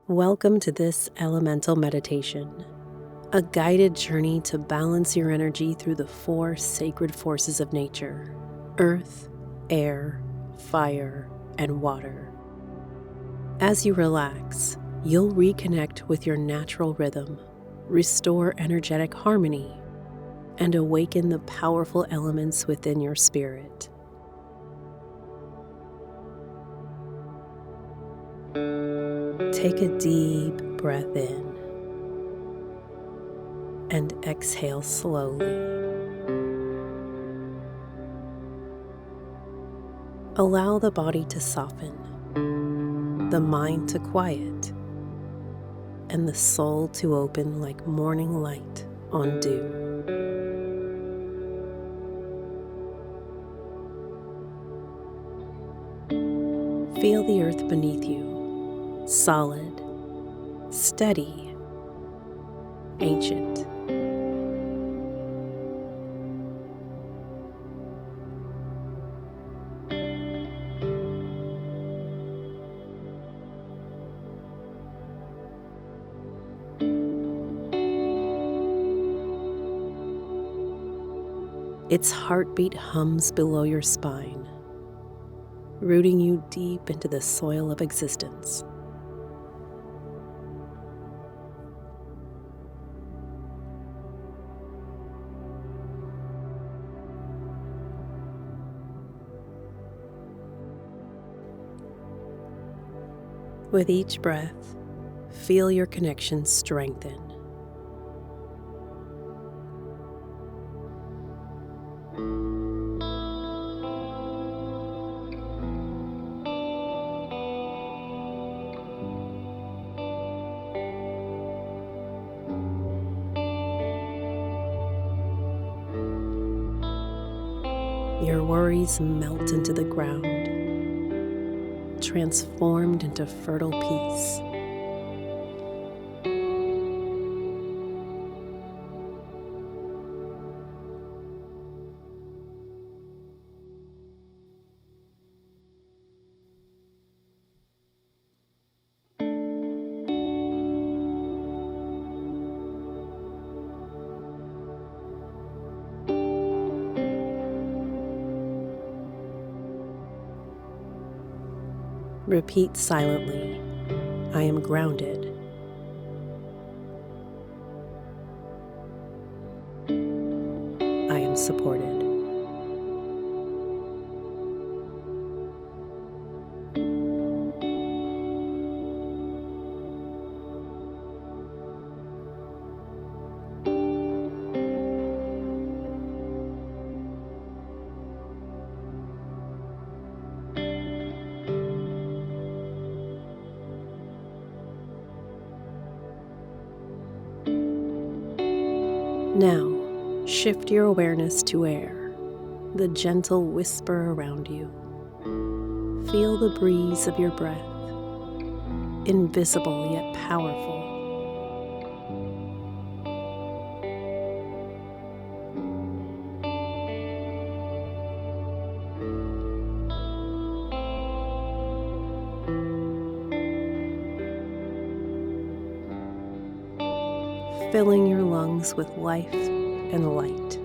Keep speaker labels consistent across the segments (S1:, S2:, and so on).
S1: Welcome to this elemental meditation, a guided journey to balance your energy through the four sacred forces of nature: earth, air, fire, and water. As you relax, you'll reconnect with your natural rhythm, restore energetic harmony, and awaken the powerful elements within your spirit. Take a deep breath in and exhale slowly. Allow the body to soften, the mind to quiet, and the soul to open like morning light on dew. Feel the earth beneath you, solid, steady, ancient. Its heartbeat hums below your spine, rooting you deep into the soil of existence. With each breath, feel your connection strengthen. Your worries melt into the ground, transformed into fertile peace. Repeat silently, I am grounded. I am supported. Now, shift your awareness to air, the gentle whisper around you. Feel the breeze of your breath, invisible yet powerful. Filling your lungs with life and light.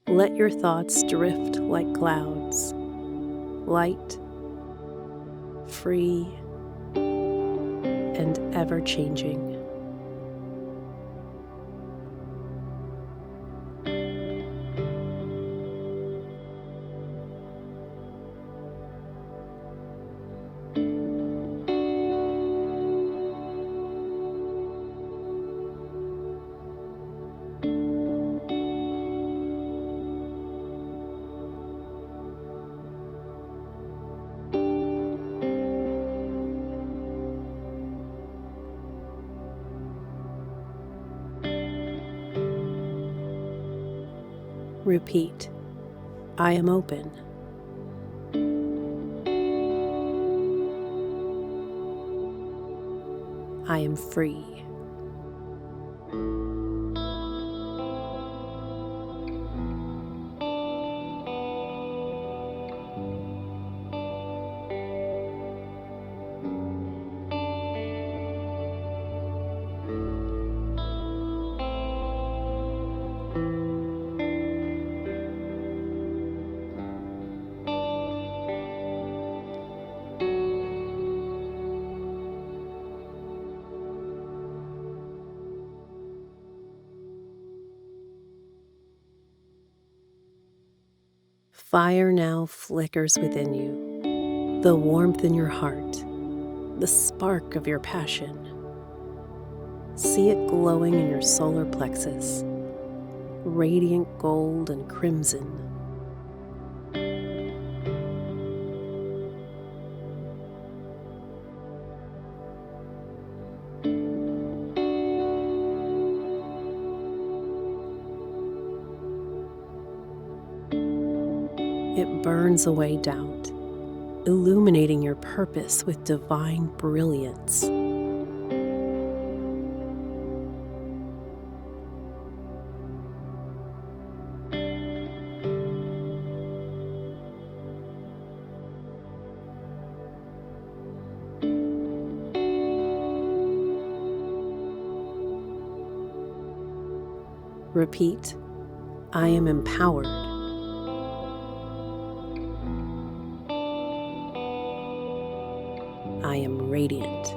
S1: Let your thoughts drift like clouds, light, free, and ever-changing. Repeat, I am open. I am free. Fire now flickers within you, the warmth in your heart, the spark of your passion. See it glowing in your solar plexus, radiant gold and crimson. It burns away doubt, illuminating your purpose with divine brilliance. Repeat, I am empowered. I am radiant.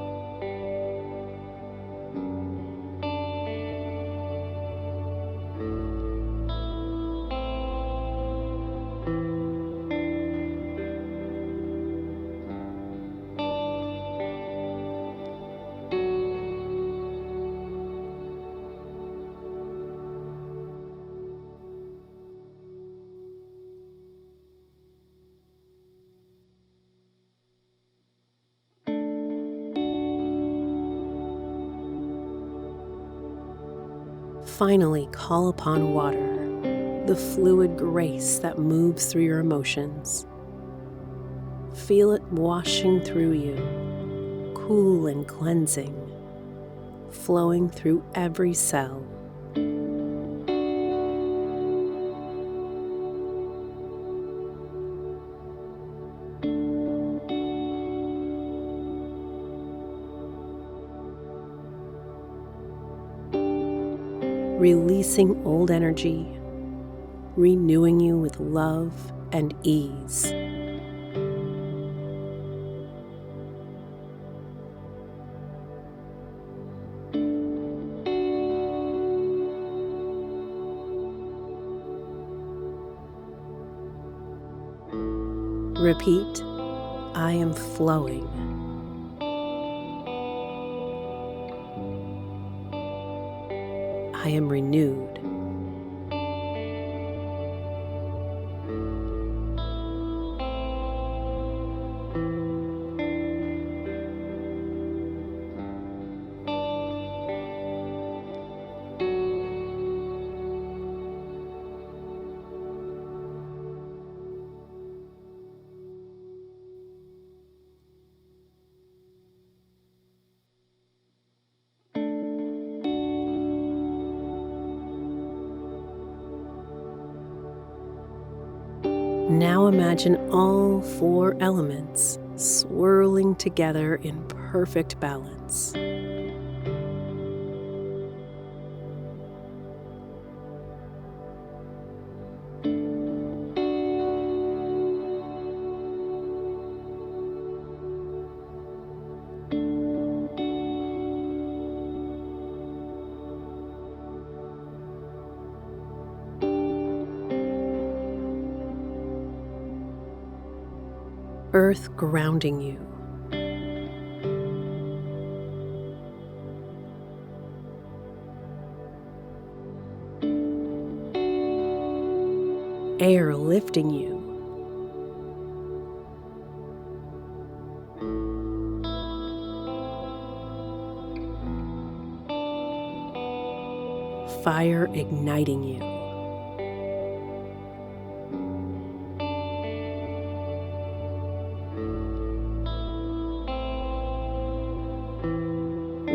S1: Finally, call upon water, the fluid grace that moves through your emotions. Feel it washing through you, cool and cleansing, flowing through every cell. Releasing old energy, renewing you with love and ease. Repeat, I am flowing. I am renewed. Now imagine all 4 elements swirling together in perfect balance. Earth grounding you. Air lifting you. Fire igniting you.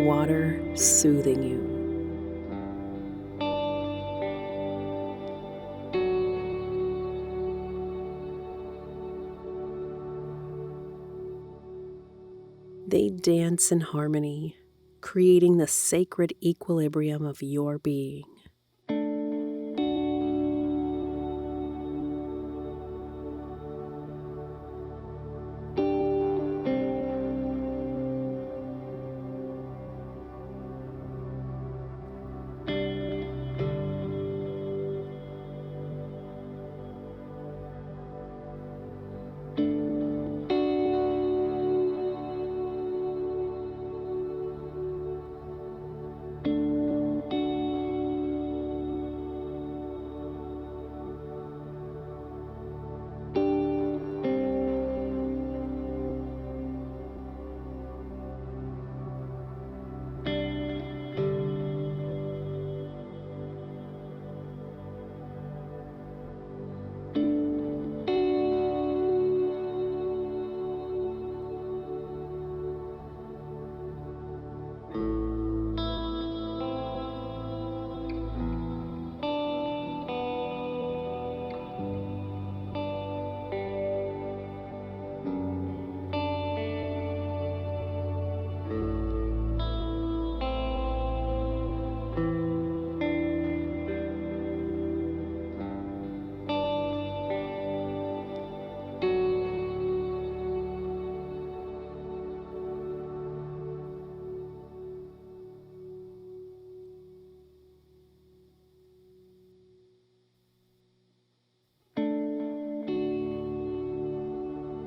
S1: Water soothing you. They dance in harmony, creating the sacred equilibrium of your being.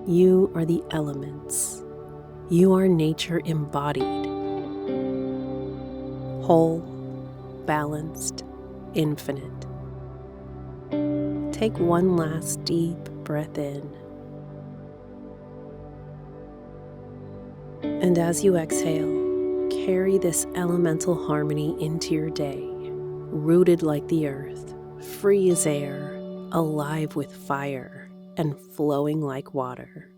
S1: You are the elements. You are nature embodied, whole, balanced, infinite. Take one last deep breath in. And as you exhale, carry this elemental harmony into your day, rooted like the earth, free as air, alive with fire, and flowing like water.